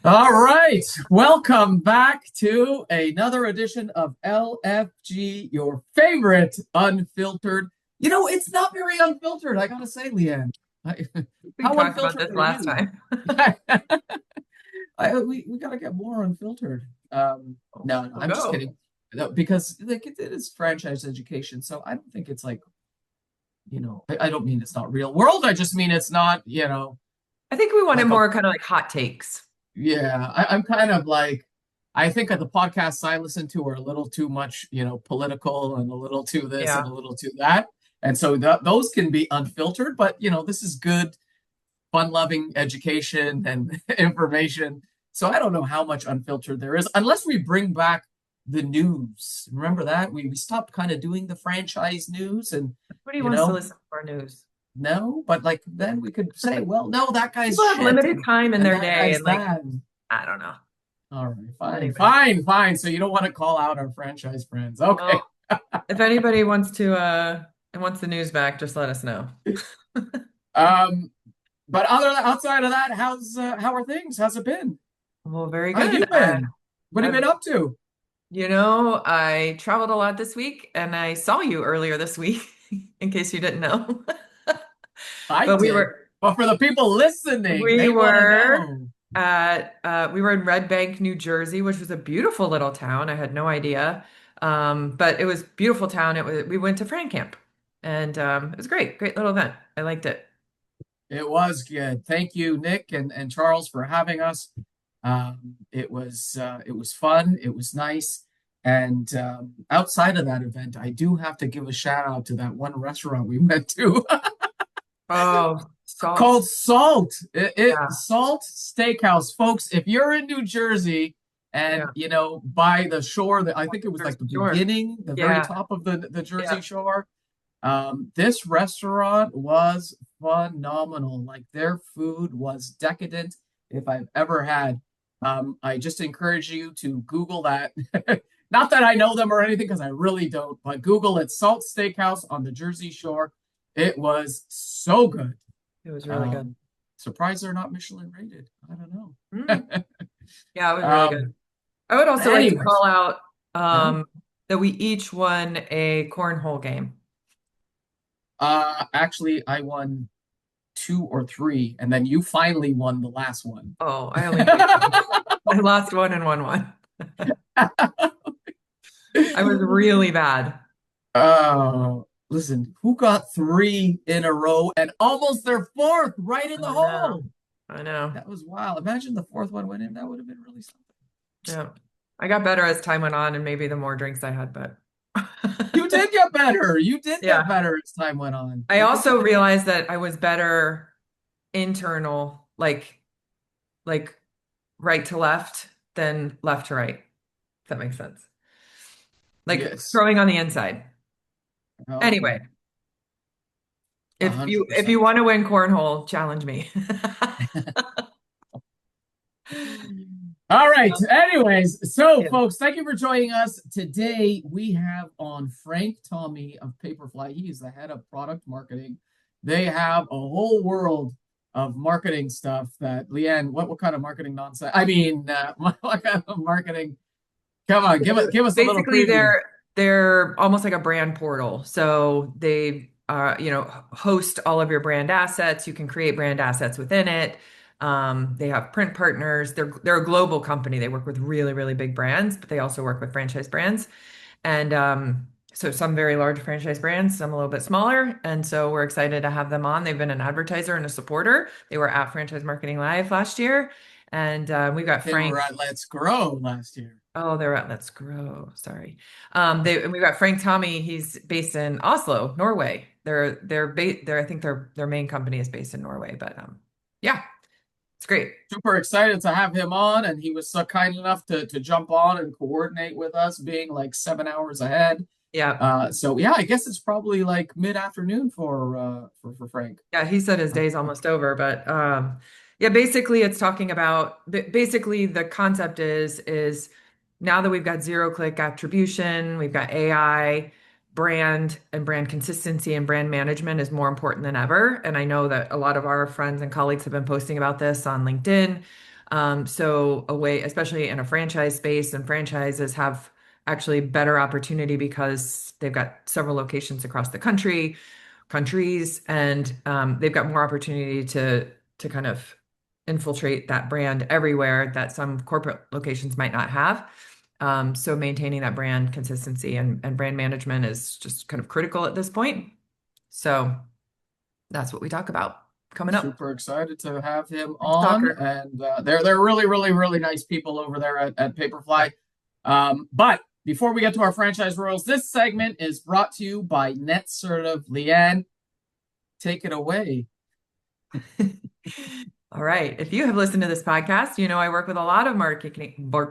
All right, welcome back to another edition of LFG, your favorite unfiltered. It's not very unfiltered, I gotta say, Leanne. We How talked about unfiltered this are last you? time. We gotta get more unfiltered. No, We'll I'm just go. kidding. No, because like it is franchise education, so I don't think it's like, I don't mean it's not real world. I just mean it's not. I think we wanted Like a more kind of like hot takes. Yeah, I'm kind of like, I think of the podcasts I listen to are a little too much, political and a little too this and Yeah. a little too that. And so those can be unfiltered, but this is good, fun-loving education and information. So I don't know how much unfiltered there is, unless we bring back the news. Remember that? We stopped kind of doing the franchise news and, Nobody you wants to know, listen to our news. no, but like then we could say, well, no, that guy's People have shit limited time in and their that day guy's and like, that. I don't know. All right, fine, Anyway. fine, fine. So you don't want to call out our franchise friends. Okay. Well, if anybody wants to and wants the news back, just let us know. Um, but outside of that, how are things? How's it been? Well, very How have good. you been? What have you I've, been up to? I traveled a lot this week and I saw you earlier this week, in case you didn't know. I But we did. were But for the people listening, We they want to were know. we were in Red Bank, New Jersey, which was a beautiful little town. I had no idea. But it was a beautiful town. We went to Fran Camp and it was great. Great little event. I liked it. It was good. Thank you, Nick and Charles, for having us. It was fun. It was nice. And outside of that event, I do have to give a shout out to that one restaurant we went to. Oh, salt. Called Salt. Yeah. Salt Steakhouse, folks. If you're in New Jersey and Yeah. by the shore, that I think it was like Jersey the Shore. beginning, the very Yeah. top of the Jersey Yeah. Shore. This restaurant was phenomenal. Like their food was decadent if I've ever had. I just encourage you to Google that. Not that I know them or anything, because I really don't, but Google it, Salt Steakhouse on the Jersey Shore. It was so good. It was really good. Um, Surprised they're not Michelin rated. I don't Mm. know. Yeah, it was really um, good. I would also like to Anyways, call out yeah. that we each won a cornhole game. Actually, I won two or three, and then you finally won the last one. Oh, I only beat one. I lost one and won one. I was really bad. Listen, who got three in a row and almost their fourth right in the I know. hole? I know. That was wild. Imagine the fourth one went in. That would have been really something. Yeah. I got better as time went on and maybe the more drinks I had, but You did get better. You did get yeah. better as time went on. I You did get also realized that I was better internal, like right to left than left to right, if that makes sense. Like yes. throwing on the inside. Oh, Anyway, a if 100%. you want to win cornhole, challenge me. All right. Anyways, so Yeah. folks, thank you for joining us. Today we have on Frank Tommy of Paperfly. He is the head of product marketing. They have a whole world of marketing stuff that Leanne, what kind of marketing nonsense? I mean, what kind of marketing? Come on, give us a little Basically, preview. they're almost like a brand portal. So they host all of your brand assets. You can create brand assets within it. They have print partners. They're a global company. They work with really, really big brands, but they also work with franchise brands. And so some very large franchise brands, some a little bit smaller. And so we're excited to have them on. They've been an advertiser and a supporter. They were at Franchise Marketing Live last year. And we've got They were Frank. at Let's Grow last year. Oh, they're at Let's Grow. Sorry. And we've got Frank Tommy. He's based in Oslo, Norway. I think their main company is based in Norway, but yeah, it's great. Super excited to have him on, and he was so kind enough to jump on and coordinate with us, being like 7 hours ahead. Yeah. So yeah, I guess it's probably like mid-afternoon for Frank. Yeah, he said his day's almost over, but yeah, basically it's talking about basically the concept is now that we've got zero click attribution, we've got AI, brand and brand consistency and brand management is more important than ever. And I know that a lot of our friends and colleagues have been posting about this on LinkedIn. So a way, especially in a franchise space, and franchises have actually better opportunity because they've got several locations across the countries, and they've got more opportunity to kind of infiltrate that brand everywhere that some corporate locations might not have. So maintaining that brand consistency and brand management is just kind of critical at this point. So that's what we talk about coming up. Super excited to have him Thanks, on, Talker. and they're really nice people over there at Paperfly. But before we get to our franchise royals, this segment is brought to you by Netsertive. Leanne, take it away. All right. If you have listened to this podcast, you know I work with a lot of marketing. I'll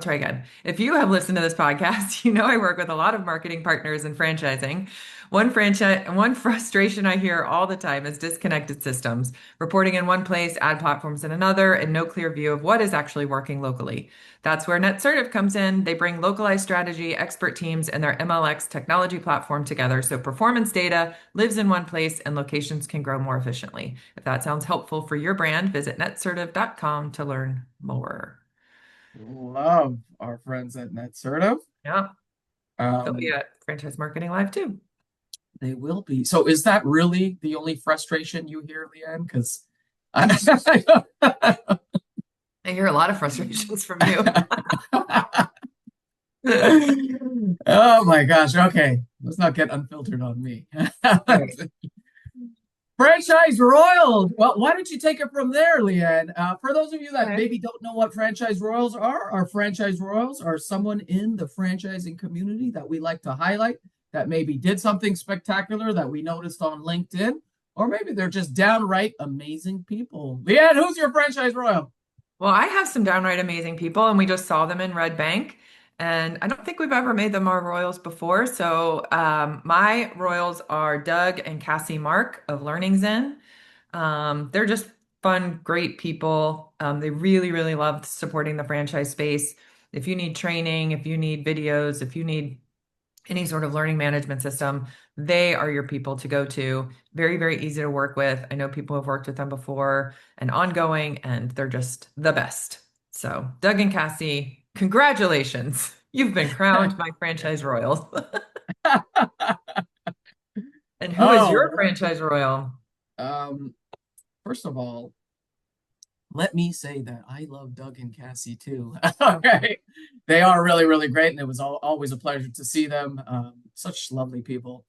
try again. If you have listened to this podcast, you know I work with a lot of marketing partners and franchising. One frustration I hear all the time is disconnected systems, reporting in one place, ad platforms in another, and no clear view of what is actually working locally. That's where Netsertive comes in. They bring localized strategy, expert teams, and their MLX technology platform together so performance data lives in one place and locations can grow more efficiently. If that sounds helpful for your brand, visit netsertive.com to learn more. Love our friends at Netsertive. Yeah, they'll be Um, at Franchise Marketing Live too. they will be. So, is that really the only frustration you hear, Leanne? Because I hear a lot of frustrations from you. oh my gosh. Okay. Let's not get unfiltered on me. Right. Franchise Royals. Well, why don't you take it from there, Leanne? For those of you that Okay. maybe don't know what Franchise Royals are, our Franchise Royals are someone in the franchising community that we like to highlight that maybe did something spectacular that we noticed on LinkedIn, or maybe they're just downright amazing people. Leanne, who's your Franchise Royal? Well, I have some downright amazing people, and we just saw them in Red Bank. And I don't think we've ever made them our Royals before. So my Royals are Doug and Cassie Mark of Learnings In. They're just fun, great people. They really love supporting the franchise space. If you need training, if you need videos, if you need any sort of learning management system, they are your people to go to. Very easy to work with. I know people have worked with them before and ongoing, and they're just the best. So, Doug and Cassie, congratulations. You've been crowned my franchise royals. And who is your Oh, franchise royal? um, first of all, let me say that I love Doug and Cassie too. Okay. They are really great, and it was always a pleasure to see them. Such lovely people.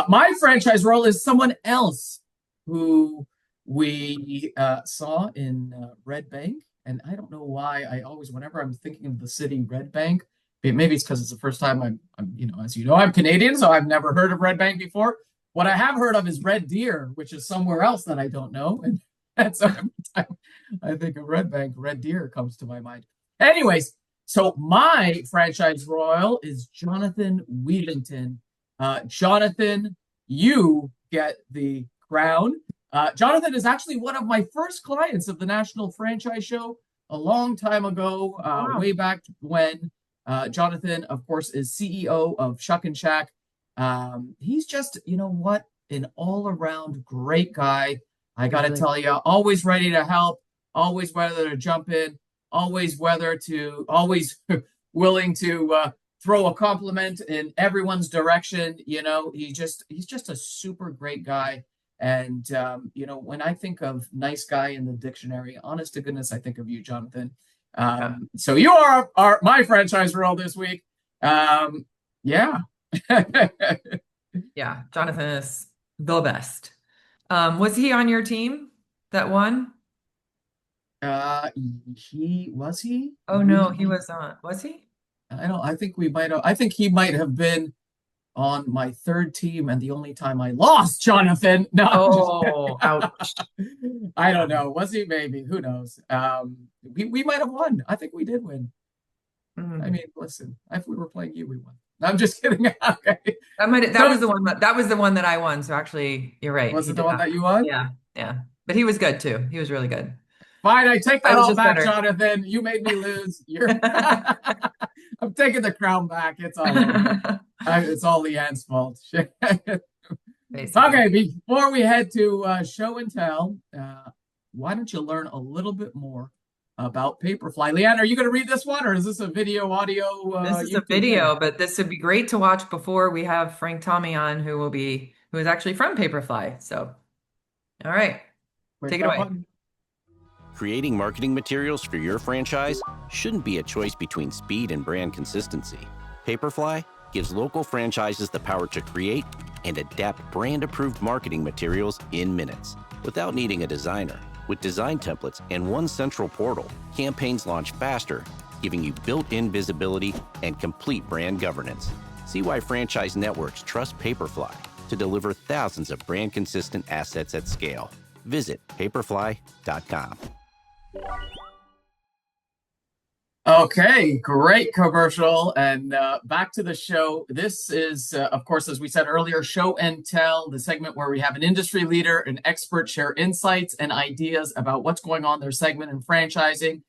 My franchise role is someone else who we saw in Red Bank. And I don't know why I always, whenever I'm thinking of the city Red Bank, maybe it's because it's the first time as you know, I'm Canadian, so I've never heard of Red Bank before. What I have heard of is Red Deer, which is somewhere else that I don't know. And so every time I think of Red Bank, Red Deer comes to my mind. Anyways, so my franchise royal is Jonathan Wheatington. Jonathan, you get the crown. Jonathan is actually one of my first clients of the National Franchise Show a long time ago, way Wow, back when. Jonathan, of course, is CEO of Shuck and Shack. He's just, you know what, an all around great guy. I got to really. tell you, always ready to help, always whether to jump in, always willing to throw a compliment in everyone's direction. You know, he's just a super great guy. And you know, when I think of nice guy in the dictionary, honest to goodness, I think of you, Jonathan. Yeah. So you are my franchise role this week. Yeah. Yeah, Jonathan is the best. Was he on your team that won? uh, he? Oh no, he was on. Was he? I don't. I think we might have. I think he might have been on my third team, and the only time I lost, Jonathan. No, I'm just Oh, ouch. I Yeah. don't know. Was he? Maybe. Who knows? We might have won. I think we did win. I Mhm. mean, listen, if we were playing you, we won. No, I'm just kidding. Okay. That So was the one that was the one that I won. So actually, you're right. was He it the did one not. that you won? Yeah, yeah. But he was good too. He was really good. Fine, I take I that was all just back, better. Jonathan. You made me lose. You're I'm taking the crown back. It's all over. It's all Leanne's fault. Basically. Okay, before we head to show and tell, why don't you learn a little bit more about Paperfly? Leanne, are you going to read this one, or is this a video, audio, This is a YouTube thing? video, but this would be great to watch before we have Frank Tommy on, who is actually from Paperfly. So, all right, Click take it that away. button. Creating marketing materials for your franchise shouldn't be a choice between speed and brand consistency. Paperfly gives local franchises the power to create and adapt brand-approved marketing materials in minutes without needing a designer. With design templates and one central portal, campaigns launch faster, giving you built-in visibility and complete brand governance. See why franchise networks trust Paperfly to deliver thousands of brand-consistent assets at scale. Visit paperfly.com. Okay, great commercial. And back to the show. This is, of course, as we said earlier, show and tell, the segment where we have an industry leader, an expert share insights and ideas about what's going on in their segment and franchising.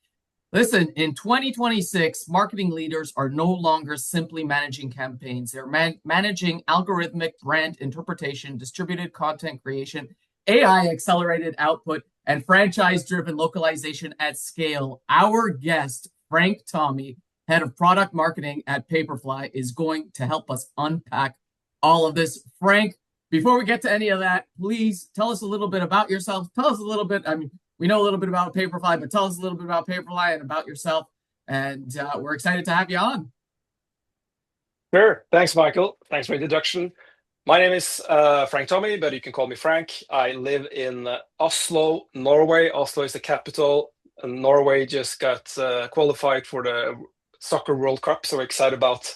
Listen, in 2026, marketing leaders are no longer simply managing campaigns. They're managing algorithmic brand interpretation, distributed content creation, AI accelerated output, and franchise driven localization at scale. Our guest, Frank Tommy, head of product marketing at Paperfly, is going to help us unpack all of this. Frank, before we get to any of that, please tell us a little bit about yourself. Tell us a little bit. I mean, we know a little bit about Paperfly, but tell us a little bit about Paperfly and about yourself. And we're excited to have you on. Sure. Thanks, Michael. Thanks for the introduction. My name is Frank Tommy, but you can call me Frank. I live in Oslo, Norway. Oslo is the capital. And Norway just got qualified for the Soccer World Cup, so we're excited about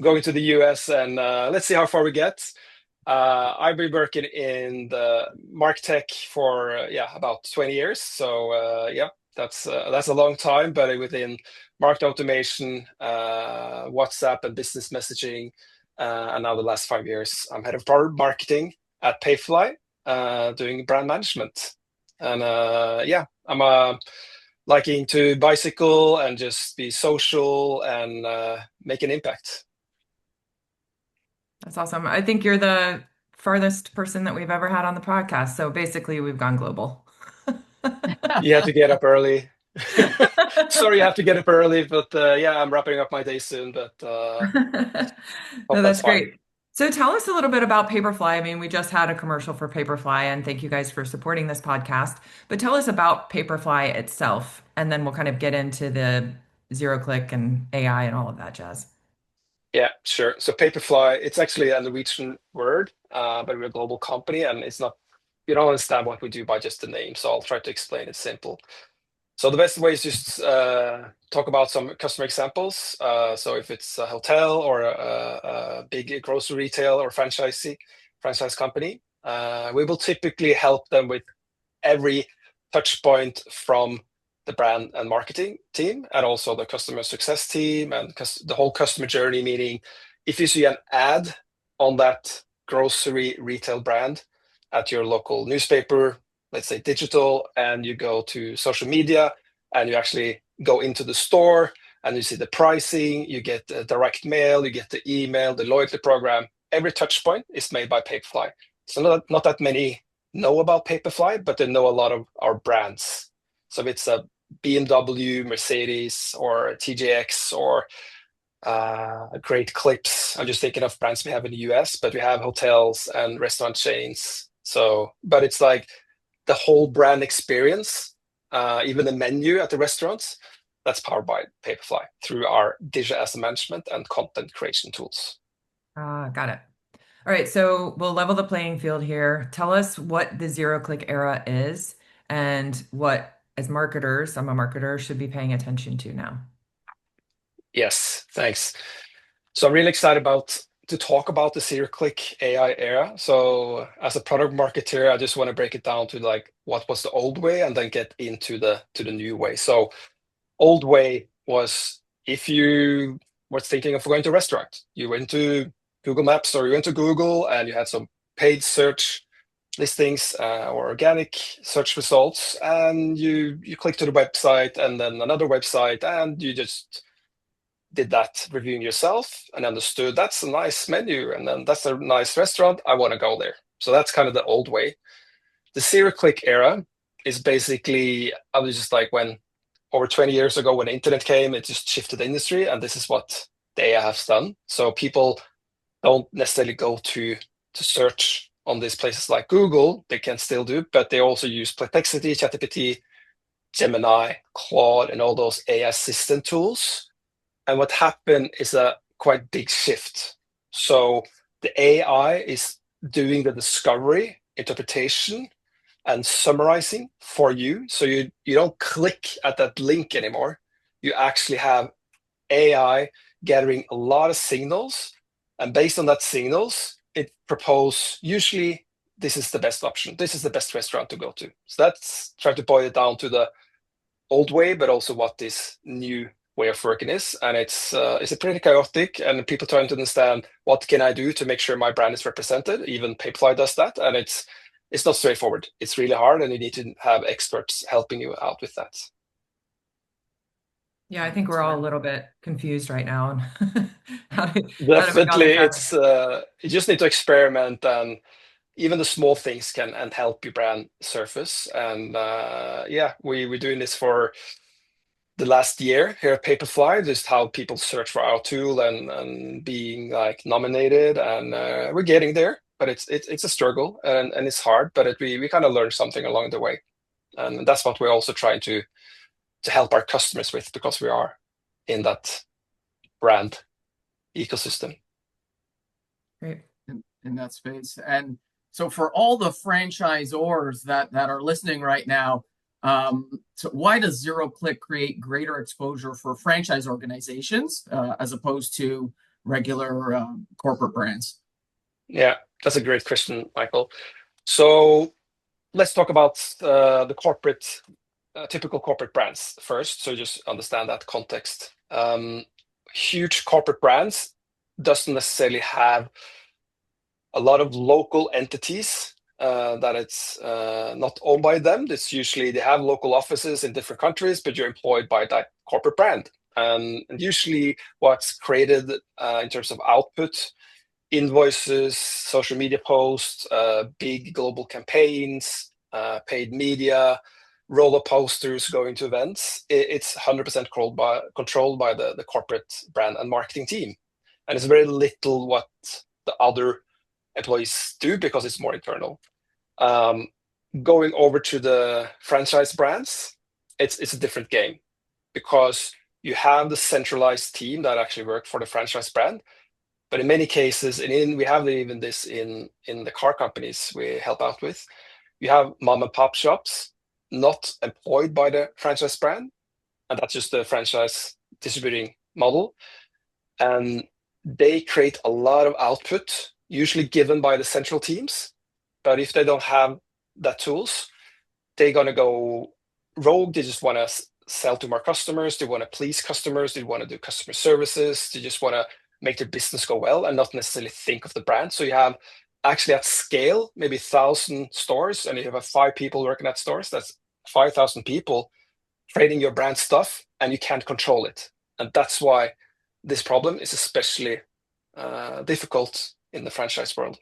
going to the US and let's see how far we get. I've been working in the MarkTech for about 20 years. So that's a long time, but within market automation, WhatsApp, and business messaging. And now the last 5 years, I'm head of product marketing at Payfly, doing brand management. And I'm liking to bicycle and just be social and make an impact. That's awesome. I think you're the farthest person that we've ever had on the podcast. So basically, we've gone global. You have to get up early. Sorry, you have to get up early, but I'm wrapping up my day soon, but No, hope that's that's fine. great. So tell us a little bit about Paperfly. I mean, we just had a commercial for Paperfly, and thank you guys for supporting this podcast. But tell us about Paperfly itself, and then we'll kind of get into the zero click and AI and all of that jazz. Yeah, sure. So Paperfly, it's actually a Norwegian word, but we're a global company, and it's not, you don't understand what we do by just the name. So I'll try to explain it simple. So the best way is just talk about some customer examples. So if it's a hotel or a big grocery retail or franchise company, we will typically help them with every touch point from the brand and marketing team, and also the customer success team and the whole customer journey. Meaning, if you see an ad on that grocery retail brand at your local newspaper, let's say digital, and you go to social media and you actually go into the store and you see the pricing, you get the direct mail, you get the email, the loyalty program. Every touch point is made by Paperfly. So not that many know about Paperfly, but they know a lot of our brands. So if it's a BMW, Mercedes, or TJX, or Great Clips. I'm just thinking of brands we have in the US, but we have hotels and restaurant chains. So, but it's like the whole brand experience, even the menu at the restaurants, that's powered by Paperfly through our digital asset management and content creation tools. Got it. All right, so we'll level the playing field here. Tell us what the zero click era is and what, as marketers, I'm a marketer, should be paying attention to now. Yes, thanks. So I'm really excited to talk about the zero click AI era. So as a product marketer, I just want to break it down to like what was the old way and then get into the new way. So old way was, if you were thinking of going to a restaurant, you went to Google Maps or you went to Google and you had some paid search listings or organic search results, and you click to the website and then another website, and you just did that reviewing yourself and understood that's a nice menu and then that's a nice restaurant, I want to go there. So that's kind of the old way. The zero-click era is basically, I was just like, when over 20 years ago when the internet came, it just shifted the industry, and this is what the AI has done. So people don't necessarily go to search on these places like Google. They can still do, but they also use Perplexity, ChatGPT, Gemini, Claude, and all those AI assistant tools. And what happened is a quite big shift. So the AI is doing the discovery, interpretation, and summarizing for you. So you don't click at that link anymore. You actually have AI gathering a lot of signals, and based on that signals, it proposes usually this is the best option. This is the best restaurant to go to. So that's trying to boil it down to the old way, but also what this new way of working is. And it's a pretty chaotic, and people trying to understand what can I do to make sure my brand is represented. Even Papirfly does that, and it's not straightforward. It's really hard, and you need to have experts helping you out with that. Yeah, I think we're all a little bit confused right now on how to make all Definitely, this happen. it's you just need to experiment, and even the small things can and help your brand surface. And yeah, we're doing this for the last year here at Paperfly, just how people search for our tool and being like nominated, and we're getting there, but it's a struggle, and it's hard, but we kind of learned something along the way, and that's what we're also trying to help our customers with, because we are in that brand ecosystem. Great. In that space. And so for all the franchisors that are listening right now, so why does zero click create greater exposure for franchise organizations as opposed to regular corporate brands? Yeah, that's a great question, Michael. So let's talk about the corporate, typical corporate brands first. So just understand that context. Huge corporate brands doesn't necessarily have a lot of local entities that it's not owned by them. It's usually they have local offices in different countries, but you're employed by that corporate brand. And usually what's created in terms of output, invoices, social media posts, big global campaigns, paid media, roller posters going to events, it's 100% controlled by the corporate brand and marketing team. And it's very little what the other employees do, because it's more internal. Going over to the franchise brands, it's a different game, because you have the centralized team that actually work for the franchise brand. But in many cases, and we have even this in the car companies we help out with, you have mom and pop shops not employed by the franchise brand, and that's just the franchise distributing model. And they create a lot of output, usually given by the central teams. But if they don't have that tools, they're going to go rogue. They just want to sell to more customers. They want to please customers. They want to do customer services. They just want to make their business go well and not necessarily think of the brand. So you have actually at scale, maybe 1,000 stores, and you have 5 people working at stores. That's 5,000 people trading your brand stuff, and you can't control it. And that's why this problem is especially difficult in the franchise world.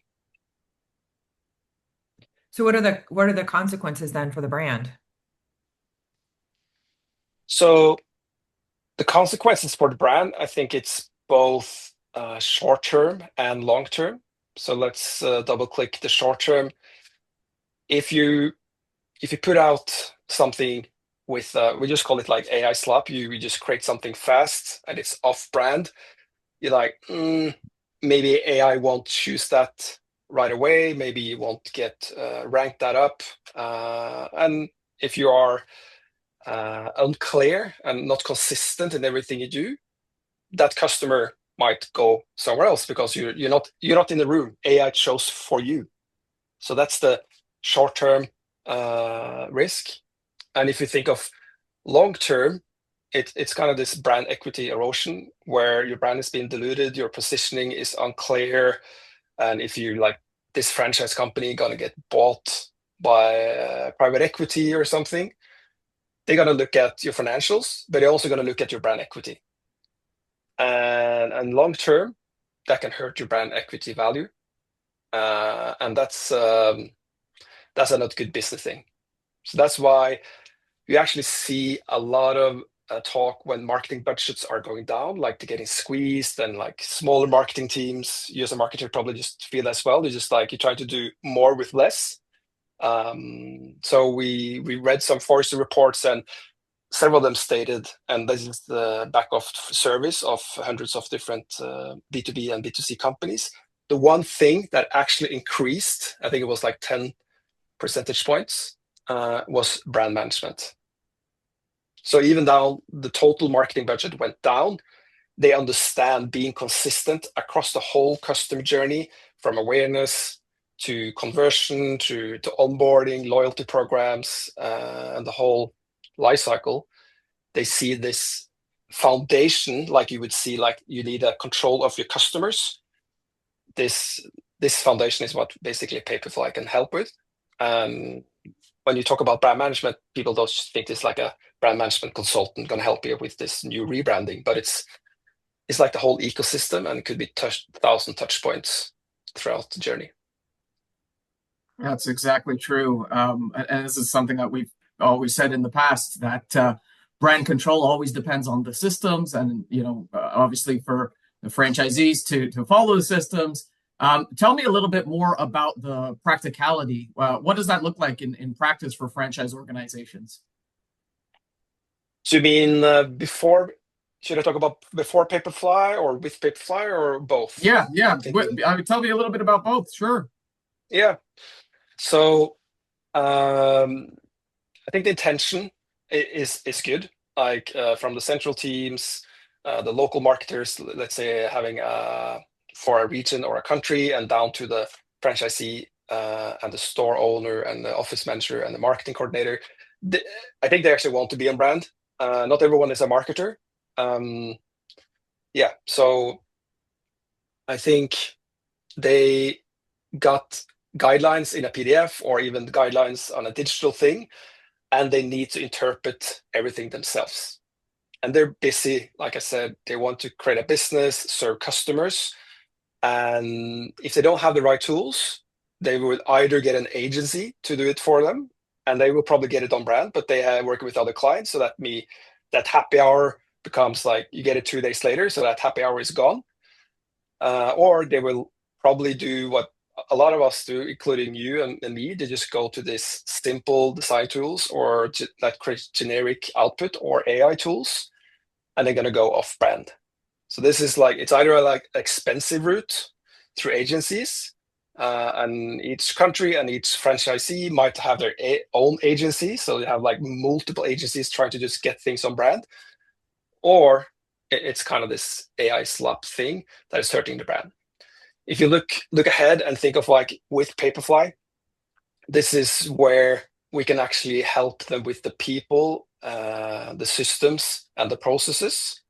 So what are the consequences then for the brand? So the consequences for the brand, I think it's both short term and long term. So let's double click the short term. If you put out something with we just call it like AI slop, you just create something fast and it's off brand, you're like, maybe AI won't choose that right away. Maybe you won't get ranked that up. And if you are unclear and not consistent in everything you do, that customer might go somewhere else, because you're not in the room. AI chose for you. So that's the short-term risk. And if you think of long-term, it's kind of this brand equity erosion, where your brand is being diluted, your positioning is unclear, and if you like this franchise company gonna get bought by private equity or something, they're gonna look at your financials, but they're also gonna look at your brand equity. And long term, that can hurt your brand equity value, and that's a not good business thing. So that's why you actually see a lot of talk when marketing budgets are going down, like they're getting squeezed, and like smaller marketing teams, you as a marketer probably just feel as well. You're just like, you try to do more with less. So we read some Forrester reports, and several of them stated, and this is the back of service of hundreds of different B2B and B2C companies. The one thing that actually increased, I think it was like 10 percentage points, was brand management. So even though the total marketing budget went down, they understand being consistent across the whole customer journey, from awareness to conversion to onboarding, loyalty programs, and the whole life cycle. They see this foundation, like you would see, like you need a control of your customers. This foundation is what basically Paperfly can help with. When you talk about brand management, people don't just think it's like a brand management consultant going to help you with this new rebranding, but it's like the whole ecosystem, and it could be 1,000 touch points throughout the journey. That's exactly true. And this is something that we've always said in the past, that brand control always depends on the systems, and obviously for the franchisees to follow the systems. Tell me a little bit more about the practicality. What does that look like in practice for franchise organizations? So you mean before? Should I talk about before Paperfly or with Paperfly or both? Yeah. Tell me a little bit about both. Sure. Yeah. So I think the intention is good. Like from the central teams, the local marketers, let's say having for a region or a country, and down to the franchisee and the store owner and the office manager and the marketing coordinator. I think they actually want to be on brand. Not everyone is a marketer. So I think they got guidelines in a PDF or even guidelines on a digital thing, and they need to interpret everything themselves. And they're busy, like I said, they want to create a business, serve customers. And if they don't have the right tools, they would either get an agency to do it for them, and they will probably get it on brand, but they are working with other clients. So that happy hour becomes like you get it 2 days later, so that happy hour is gone. Or they will probably do what a lot of us do, including you and me. They just go to this simple design tools or that create generic output or AI tools, and they're going to go off brand. So this is like, it's either like expensive route through agencies, and each country and each franchisee might have their own agency. So they have like multiple agencies trying to just get things on brand, or it's kind of this AI slap thing that is hurting the brand. If you look ahead and think of like with Paperfly, this is where we can actually help them with the people, the systems, and the processes.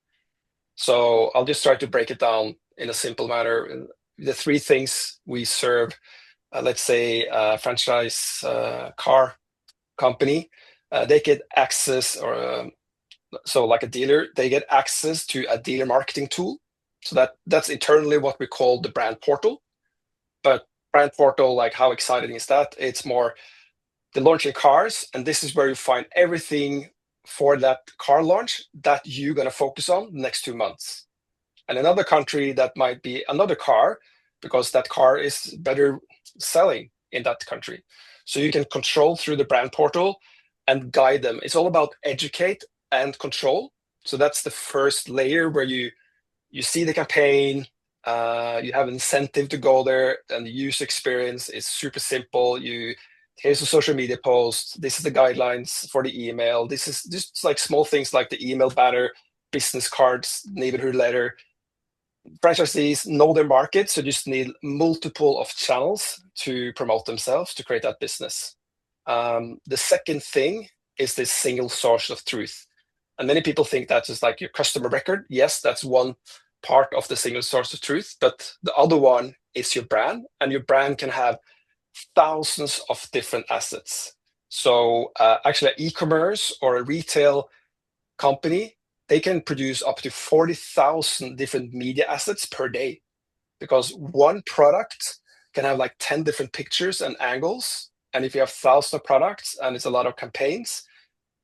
So I'll just try to break it down in a simple manner. The three things we serve, let's say a franchise car company, they get access, or so like a dealer, they get access to a dealer marketing tool. So that's internally what we call the brand portal. But brand portal, like how exciting is that? It's more the launching cars, and this is where you find everything for that car launch that you're going to focus on the next 2 months. And another country, that might be another car, because that car is better selling in that country. So you can control through the brand portal and guide them. It's all about educate and control. So that's the first layer, where you see the campaign, you have an incentive to go there, and the user experience is super simple. Here's a social media post. This is the guidelines for the email. This is just like small things like the email banner, business cards, neighborhood letter. Franchisees know their market, so just need multiple of channels to promote themselves, to create that business. The second thing is this single source of truth. And many people think that's just like your customer record. Yes, that's one part of the single source of truth, but the other one is your brand, and your brand can have thousands of different assets. So actually, an e-commerce or a retail company, they can produce up to 40,000 different media assets per day, because one product can have like 10 different pictures and angles. And if you have thousands of products and it's a lot of campaigns,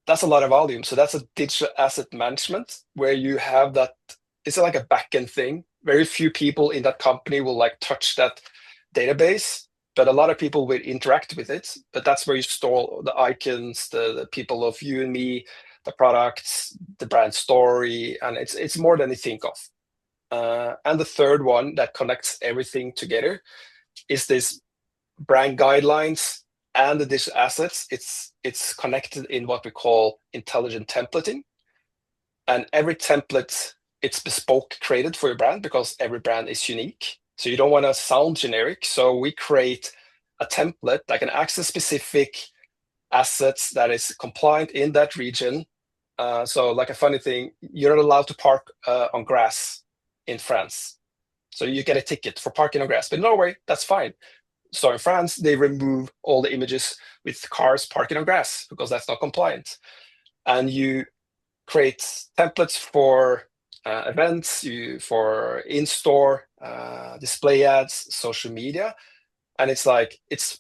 that's a lot of volume. So that's a digital asset management where you have that. It's like a backend thing. Very few people in that company will like touch that database, but a lot of people will interact with it. But that's where you store the icons, the people of you and me, the products, the brand story, and it's more than you think of. And the third one that connects everything together is this brand guidelines and the digital assets. It's connected in what we call intelligent templating, and every template, it's bespoke created for your brand because every brand is unique. So you don't want to sound generic. So we create a template that can access specific assets that is compliant in that region. So like a funny thing, you're not allowed to park on grass in France. So you get a ticket for parking on grass. But in Norway, that's fine. So in France, they remove all the images with cars parking on grass because that's not compliant. And you create templates for events, for in-store display ads, social media, and it's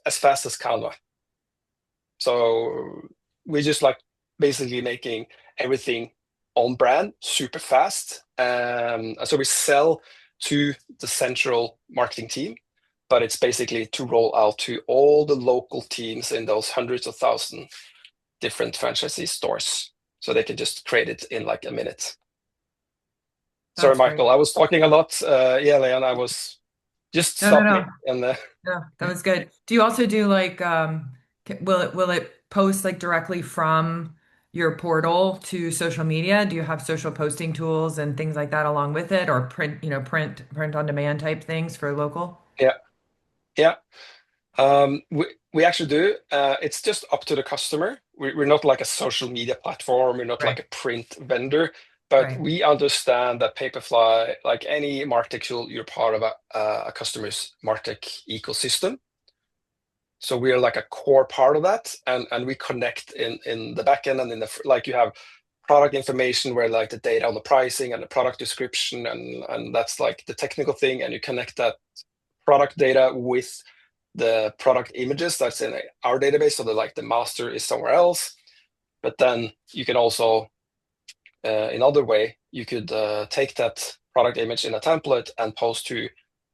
as fast as Canva. So we just like basically making everything on brand super fast. So we sell to the central marketing team, but it's basically to roll out to all the local teams in those hundreds of thousands different franchisee stores. So they can just create it in like a minute. Sorry, That's Michael, great. I was talking a lot. Yeah, Leon, I was just No, no, stop me. no. And Yeah, that was good. Do you also do like will it post like directly from your portal to social media? Do you have social posting tools and things like that along with it, or print on demand type things for local? yeah, yeah. We actually do. It's just up to the customer. We're not like a social media platform. We're not like Right, a print vendor, but right. we understand that Paperfly, like any MarTech tool, you're part of a customer's MarTech ecosystem. So we are like a core part of that, and we connect in the backend and in the like you have product information where like the data on the pricing and the product description and that's like the technical thing, and you connect that product data with the product images that's in our database, so that like the master is somewhere else. But then you can also in other way you could take that product image in a template and post to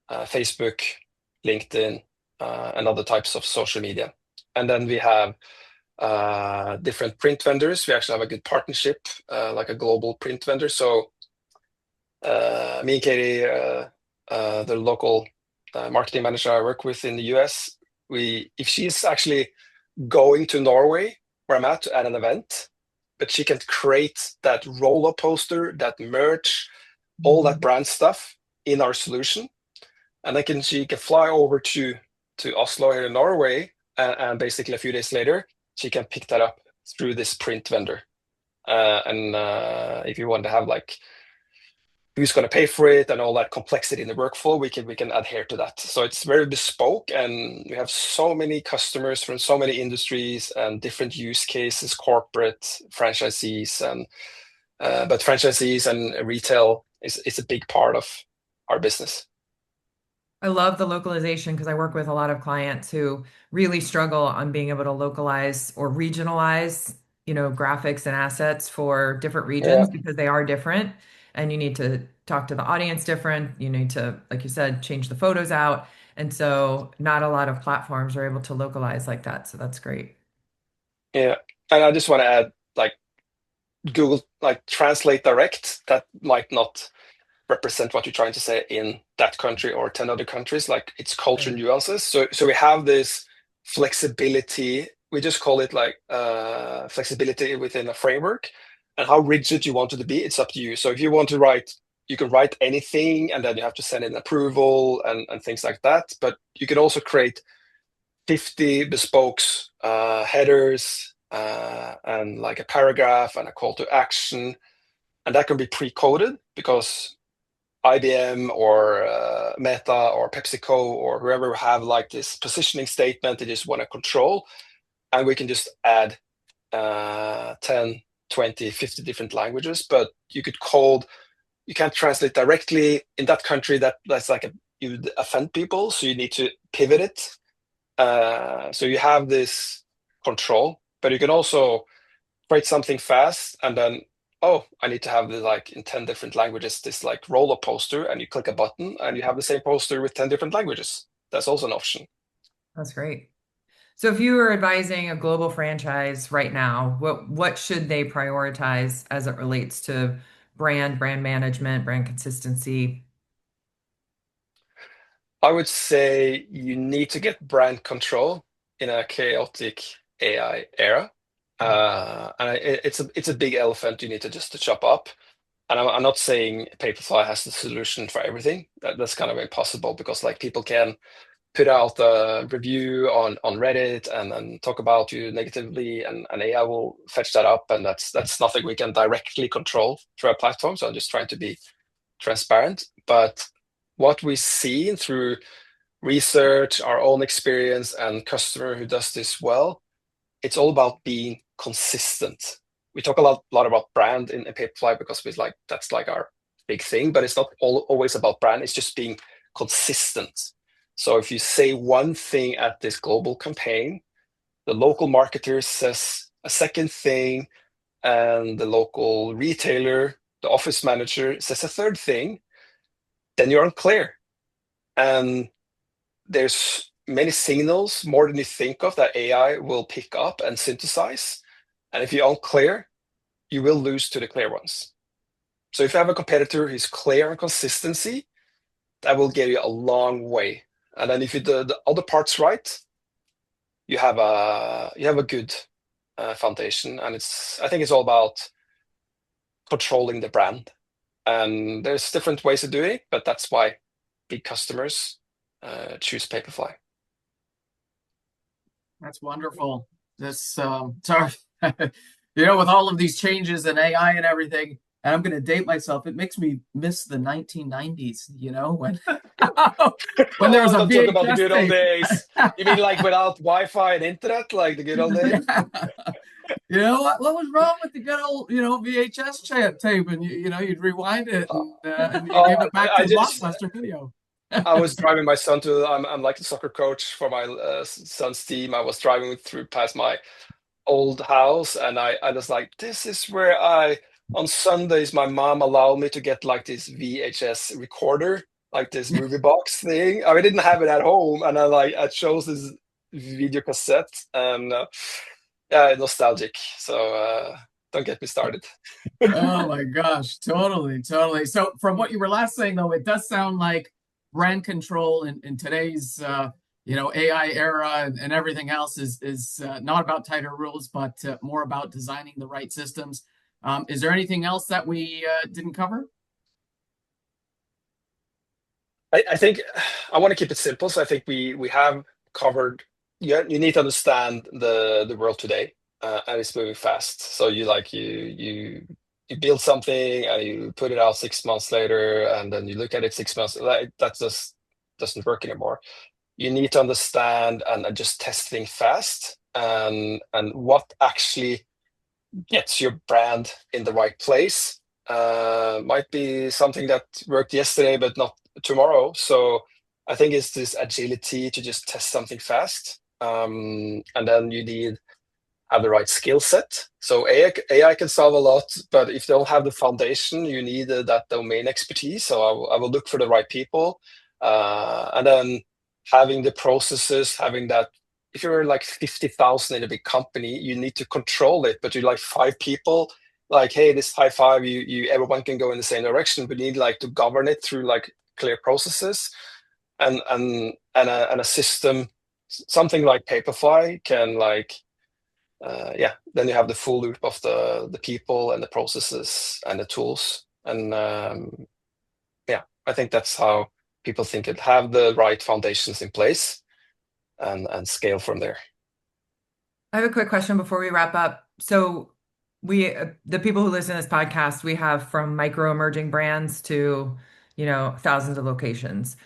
Facebook, LinkedIn, and other types of social media. And then we have different print vendors. We actually have a good partnership, like a global print vendor. So me and Katie, the local marketing manager I work with in the US, if she's actually going to Norway, where I'm at an event, but she can create that roll-up poster, that merch, all that Mhm. brand stuff in our solution, and then she can fly over to Oslo here in Norway, and basically a few days later she can pick that up through this print vendor. And if you want to have like who's going to pay for it and all that complexity in the workflow, we can adhere to that. So it's very bespoke, and we have so many customers from so many industries and different use cases, corporate, franchisees, and but franchisees and retail is a big part of our business. I love the localization because I work with a lot of clients who really struggle on being able to localize or regionalize, graphics and assets for different Yeah, regions because they are different and you need to talk to the audience different. You need to, like you said, change the photos out. And so not a lot of platforms are able to localize like that. So that's great. yeah. And I just want to add, like Google, like translate direct, that might not represent what you're trying to say in that country or 10 other countries. Like it's culture Right. nuances. So we have this flexibility. We just call it like flexibility within a framework, and how rigid you want it to be, it's up to you. So if you want to write, you can write anything, and then you have to send in approval and things like that. But you can also create 50 bespokes, headers, and like a paragraph and a call to action. And that can be pre-coded because IBM or Meta or PepsiCo or whoever have like this positioning statement they just want to control, and we can just add 10, 20, 50 different languages, but you could code, you can't translate directly in that country. That's like you would offend people, so you need to pivot it. So you have this control, but you can also create something fast and then, oh, I need to have this like in 10 different languages, this like roll-up poster, and you click a button and you have the same poster with 10 different languages. That's also an option. That's great. So if you were advising a global franchise right now, what should they prioritize as it relates to brand management, brand consistency? I would say you need to get brand control in a chaotic AI era. It's a big elephant you need to just to chop up. And I'm not saying Paperfly has the solution for everything. That's kind of impossible because like people can put out a review on Reddit and talk about you negatively, and AI will fetch that up, and that's nothing we can directly control through our platform. So I'm just trying to be transparent. But what we see through research, our own experience, and customer who does this well, it's all about being consistent. We talk a lot about brand in Paperfly because we like that's like our big thing, but it's not always about brand. It's just being consistent. So if you say one thing at this global campaign, the local marketer says a second thing, and the local retailer, the office manager says a third thing, then you're unclear. And there's many signals, more than you think of, that AI will pick up and synthesize. And if you're unclear, you will lose to the clear ones. So if you have a competitor who's clear on consistency, that will get you a long way. And then if you do the other parts right, you have a good foundation. And I think it's all about controlling the brand. And there's different ways of doing it, but that's why big customers choose Paperfly. That's wonderful. This sorry, with all of these changes in AI and everything, and I'm going to date myself. It makes me miss the 1990s. When when there was Oh, a don't talk about the VHS good old tape. days. You mean like without Wi-Fi and internet, like the good old days? Yeah. What was wrong with the good old VHS tape, and you'd rewind it and you Oh, give it back I to just Blockbuster Video. I was driving my son to. I'm like the soccer coach for my son's team. I was driving through past my old house, and I was like, this is where on Sundays my mom allowed me to get like this VHS recorder, like this movie box thing. I didn't have it at home, and I chose this video cassette, and yeah, nostalgic. So don't get me started. Oh my gosh, totally, totally. So from what you were last saying though, it does sound like brand control in today's AI era and everything else is not about tighter rules, but more about designing the right systems. Is there anything else that we didn't cover? I think I want to keep it simple, so I think we have covered. You need to understand the world today, and it's moving fast. So you build something and you put it out 6 months later, and then you look at it 6 months. That just doesn't work anymore. You need to understand and just test things fast, and what actually gets your brand in the right place. Might be something that worked yesterday, but not tomorrow. So I think it's this agility to just test something fast. And then you need have the right skill set. So AI can solve a lot, but if they don't have the foundation, you need that domain expertise. So I will look for the right people, and then having the processes, having that. If you're like 50,000 in a big company, you need to control it. But you're like five people, like, hey, this high five, you everyone can go in the same direction. But you need like to govern it through like clear processes and a system. Something like Paperfly can like yeah, then you have the full loop of the people and the processes and the tools. And yeah, I think that's how people think it have the right foundations in place and scale from there. I have a quick question before we wrap up. So the people who listen to this podcast, we have from micro emerging brands to thousands of locations.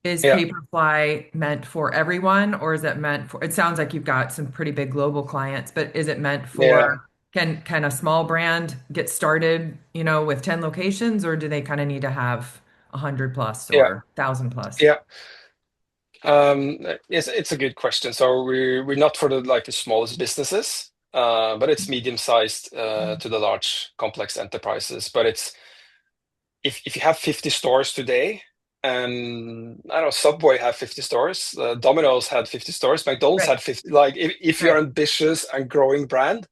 Is Yeah, Paperfly meant for everyone, or is it meant for, it sounds like you've got some pretty big global clients, but is it meant yeah, for, can a small brand get started, with 10 locations, or do they kind of need to have 100 plus yeah, or 1,000 plus? yeah. It's a good question. So we're not for the smallest businesses, but it's medium sized to the large complex enterprises. But it's if you have 50 stores today, and I don't know, Subway had 50 stores, Domino's had 50 stores, McDonald's Right, had 50. Like if you're right. ambitious and growing brand,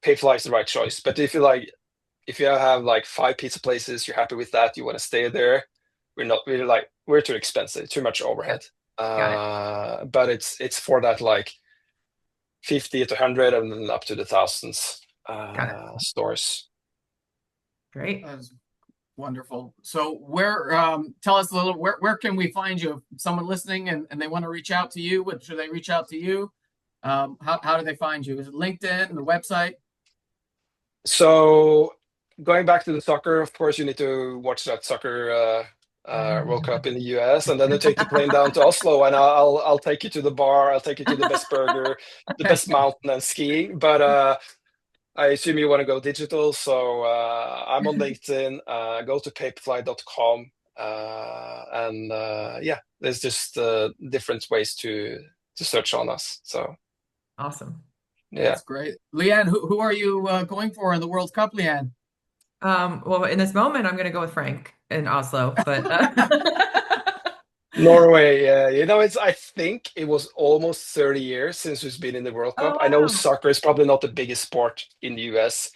Payfly is the right choice. But if you have like five pizza places, you're happy with that, you want to stay there. We're not really like we're too expensive, too much Yeah, overhead. got it. But it's for that like 50 to 100 and then up to the thousands Got it. stores. Great. That is wonderful. So tell us a little, where can we find you? If someone listening and they want to reach out to you, what should they reach out to you? How do they find you? Is it LinkedIn, the website? So going back to the soccer, of course, you need to watch that soccer World Cup in the US, and then you take the plane down to Oslo, and I'll take you to the bar, I'll take you to the best burger, the best mountain and skiing. But I assume you want to go digital, so I'm on LinkedIn. Go to paperfly.com, and yeah, there's just different ways to search on us. So Awesome. yeah. That's great. Leanne, who are you going for in the World Cup, Leanne? Well, in this moment, I'm going to go with Frank in Oslo, but Norway, yeah. I think it was almost 30 years since we've been in the World Cup. oh, I know wow. soccer is probably not the biggest sport in the US,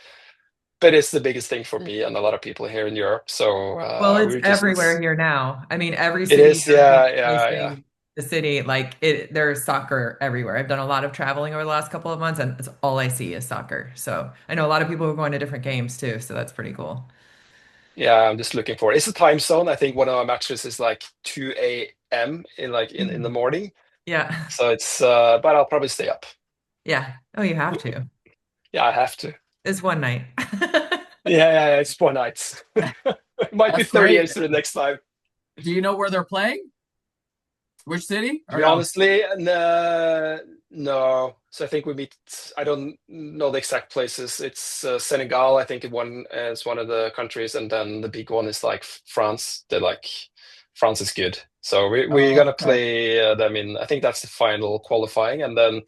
but it's the biggest thing for me and a lot of people here in Europe. So Well, it's we're just, everywhere here now. I mean, every it city is, that I've yeah, been yeah, yeah. facing the city, like there's soccer everywhere. I've done a lot of traveling over the last couple of months, and it's all I see is soccer. So I know a lot of people are going to different games too, so that's pretty cool. Yeah, I'm just looking for it. It's a time zone. I think one of our matches is like 2 a.m. in the Mhm. morning. Yeah. So it's but I'll probably stay up. Yeah. Oh, you have to. Yeah, I have to. It's one night. Yeah, it's 4 nights. It might be That's 30 great. years to the next time. Do you know where they're playing? Which city? To Or be no? honestly, no. So I think we meet. I don't know the exact places. It's Senegal. I think one is one of the countries, and then the big one is like France. They're like France is good. So we're Oh, gonna okay. play them in. I think that's the final qualifying, and then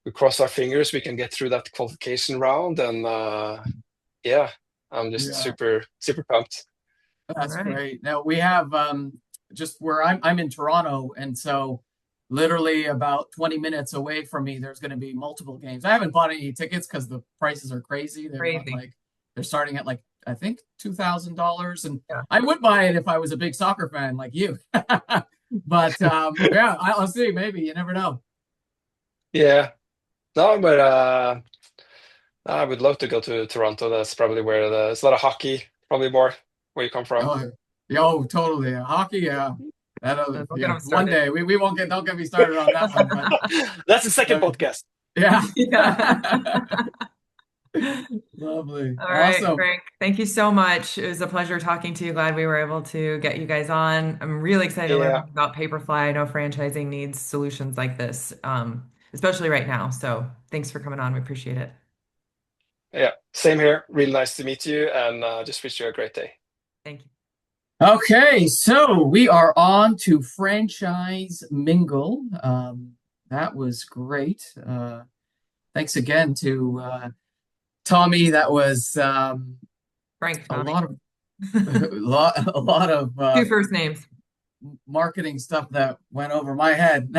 we cross our fingers we can get through that qualification round. And yeah, I'm just Yeah, super pumped. All that's right. great. Now we have just where I'm in Toronto, and so literally about 20 minutes away from me, there's going to be multiple games. I haven't bought any tickets because the prices are crazy. Crazy. They're starting at like I think $2,000, and Yeah. I would buy it if I was a big soccer fan like you. But yeah, I'll see. Maybe you never know. Yeah. No, but I would love to go to Toronto. That's probably where there's a lot of hockey, probably more where you come from. Oh, yo, totally. Hockey, yeah. That'll, Don't get yeah. them One started. day we won't get, don't get me started on that one, but That's the second uh, podcast. yeah. Yeah. Lovely. All right, Awesome. Frank. Thank you so much. It was a pleasure talking to you. Glad we were able to get you guys on. I'm really excited to learn Yeah, more about Paperfly. I know franchising needs solutions like this, especially right now. So thanks for coming on. We appreciate it. yeah. Same here. Really nice to meet you, and just wish you a great day. Thank you. Okay, so we are on to Franchise Mingle. That was great. Thanks again to Tommy. That was Frank a Tommy. lot of a lot of Two first names. marketing stuff that went over my head.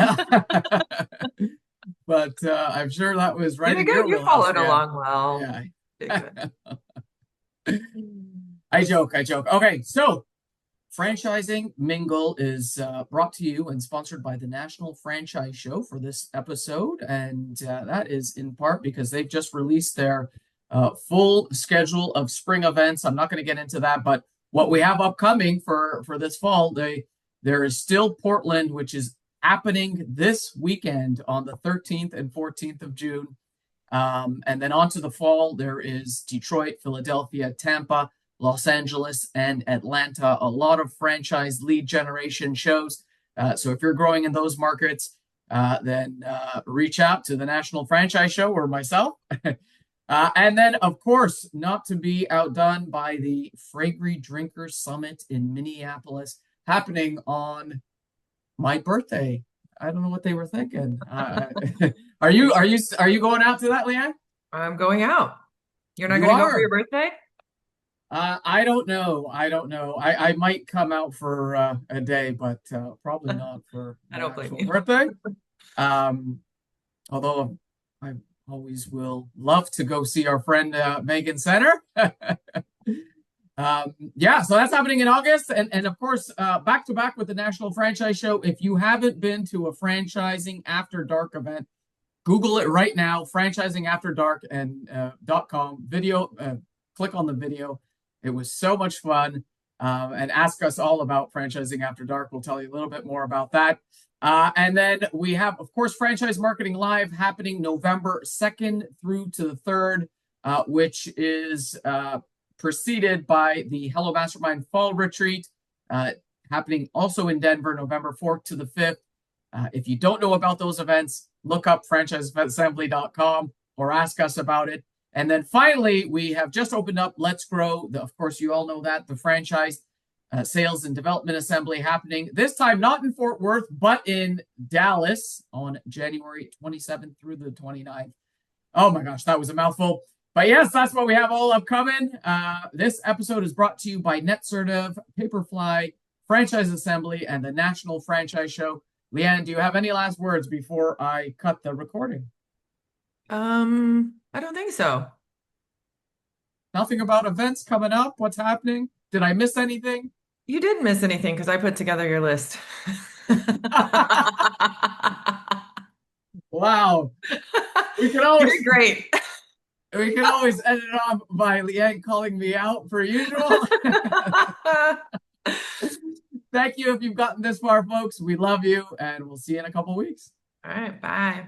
But I'm sure that was You right did in good. your You wheelhouse, followed Ryan. along well. Yeah. Did good. I joke, I joke. Okay, so Franchising Mingle is brought to you and sponsored by the National Franchise Show for this episode. And that is in part because they've just released their full schedule of spring events. I'm not going to get into that, but what we have upcoming for this fall, there is still Portland, which is happening this weekend on the 13th and 14th of June. And then on to the fall, there is Detroit, Philadelphia, Tampa, Los Angeles, and Atlanta. A lot of franchise lead generation shows. So if you're growing in those markets, then reach out to the National Franchise Show or myself. And then, of course, not to be outdone by the Fragrant Drinkers Summit in Minneapolis, happening on my birthday. I don't know what they were thinking. Are you going out to that, Leanne? I'm going out. You're not You going to go for are. your birthday? I don't know. I might come out for a day, but probably not for I my don't blame actual you. birthday. Although I always will love to go see our friend Megan Center. Yeah, so that's happening in August, and of course, back to back with the National Franchise Show. If you haven't been to a franchising after dark event, Google it right now, franchising after dark and .com video. Click on the video. It was so much fun. And ask us all about franchising after dark. We'll tell you a little bit more about that. And then we have, of course, Franchise Marketing Live happening November 2nd through to the 3rd, which is preceded by the Hello Mastermind Fall Retreat, happening also in Denver, November 4th to the 5th. If you don't know about those events, look up franchiseassembly.com or ask us about it. And then finally, we have just opened up Let's Grow. Of course, you all know that, the franchise sales and development assembly happening this time, not in Fort Worth, but in Dallas on January 27th through the 29th. Oh my gosh, that was a mouthful. But yes, that's what we have all upcoming. This episode is brought to you by Netsertive, Papirfly, Franchise Assembly, and the National Franchise Show. Leanne, do you have any last words before I cut the recording? I don't think so. Nothing about events coming up? What's happening? Did I miss anything? You didn't miss anything because I put together your list. Wow. We can You always did great. we can always end it off by Leanne calling me out per usual. Thank you if you've gotten this far, folks. We love you, and we'll see you in a couple weeks. All right, bye.